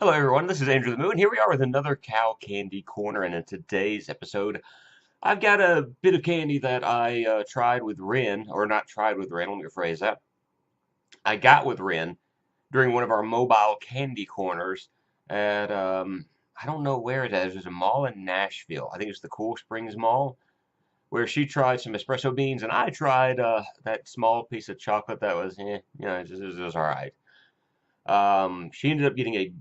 Hello everyone, this is Andrew the Moon. Here we are with another cow candy corner, and in today's episode, I've got a bit of candy that I tried with Ren, or not tried with Ren, let me rephrase that. I got with Ren during one of our mobile candy corners at, I don't know where it is. There's a mall in Nashville. I think it's the Cool Springs Mall, where she tried some espresso beans, and I tried that small piece of chocolate that was, it was all right. She ended up getting a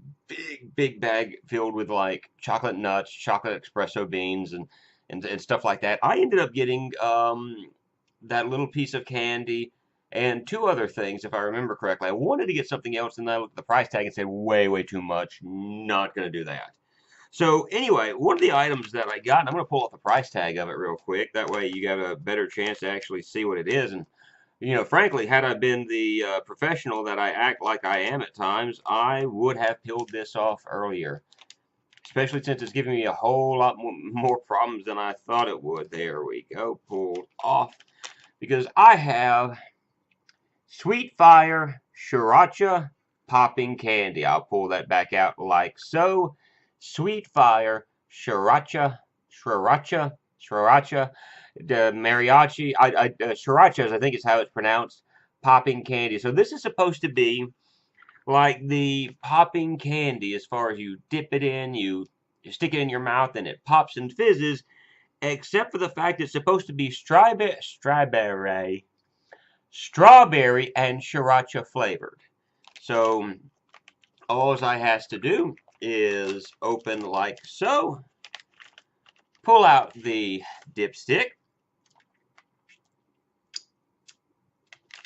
big bag filled with like chocolate nuts, chocolate espresso beans, and stuff like that. I ended up getting that little piece of candy and two other things, if I remember correctly. I wanted to get something else, and I looked at the price tag and said, way too much. Not going to do that. So anyway, one of the items that I got, and I'm going to pull off the price tag of it real quick. That way you got a better chance to actually see what it is. And frankly, had I been the professional that I act like I am at times, I would have peeled this off earlier. Especially since it's giving me a whole lot more problems than I thought it would. There we go, pulled off. Because I have Sweet Fire Sriracha Popping Candy. I'll pull that back out like so. Sweet Fire Sriracha, the mariachi, srirachas, I think is how it's pronounced, popping candy. So this is supposed to be like the popping candy as far as you dip it in, you stick it in your mouth, and it pops and fizzes, except for the fact it's supposed to be strawberry and sriracha flavored. So all I has to do is open like so, pull out the dipstick,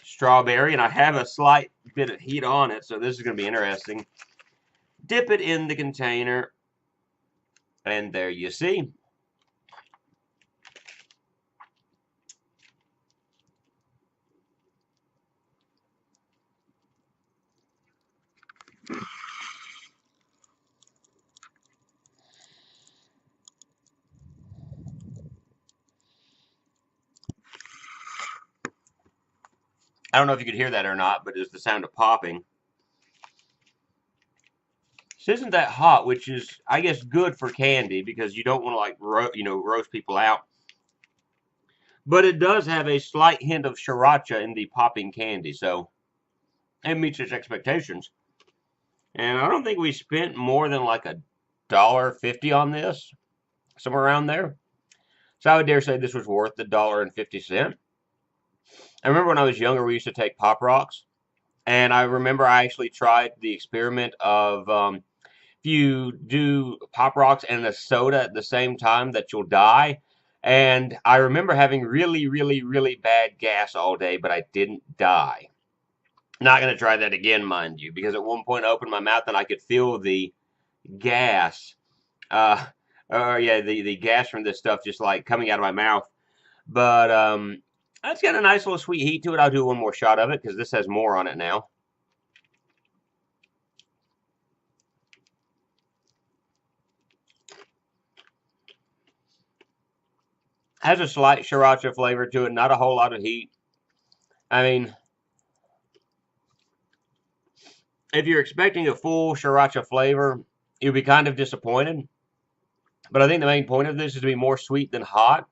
strawberry, and I have a slight bit of heat on it, so this is going to be interesting. Dip it in the container, and there you see. I don't know if you could hear that or not, but it's the sound of popping. This isn't that hot, which is, I guess, good for candy because you don't want to like roast people out. But it does have a slight hint of sriracha in the popping candy, so it meets its expectations. And I don't think we spent more than like $1.50 on this, somewhere around there. So I would dare say this was worth the $1.50. I remember when I was younger, we used to take Pop Rocks, and I remember I actually tried the experiment of if you do Pop Rocks and a soda at the same time that you'll die. And I remember having really bad gas all day, but I didn't die. Not going to try that again, mind you, because at one point I opened my mouth and I could feel the gas, uh, or yeah, the gas from this stuff just like coming out of my mouth. But that's got a nice little sweet heat to it. I'll do one more shot of it because this has more on it now. Has a slight sriracha flavor to it, not a whole lot of heat. I mean, if you're expecting a full sriracha flavor, you'll be kind of disappointed. But I think the main point of this is to be more sweet than hot.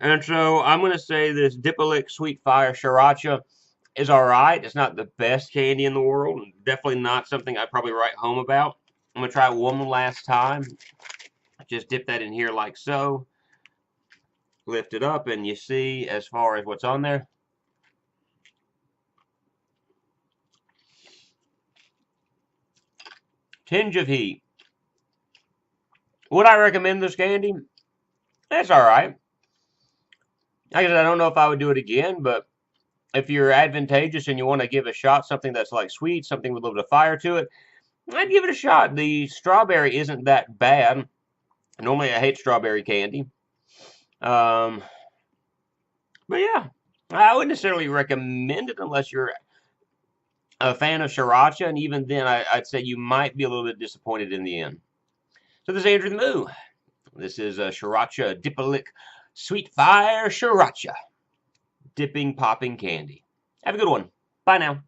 And so I'm going to say this Dipalik Sweet Fire Sriracha is alright. It's not the best candy in the world. Definitely not something I'd probably write home about. I'm going to try it one last time. Just dip that in here like so. Lift it up and you see as far as what's on there. Tinge of heat. Would I recommend this candy? It's alright. Like I said, I don't know if I would do it again, but if you're advantageous and you want to give a shot, something that's like sweet, something with a little bit of fire to it, I'd give it a shot. The strawberry isn't that bad. Normally I hate strawberry candy. But yeah, I wouldn't necessarily recommend it unless you're a fan of sriracha, and even then I'd say you might be a little bit disappointed in the end. So this is Andrew the Moo. This is a Sriracha Dipalik Sweet Fire Sriracha. Dipping, popping candy. Have a good one. Bye now.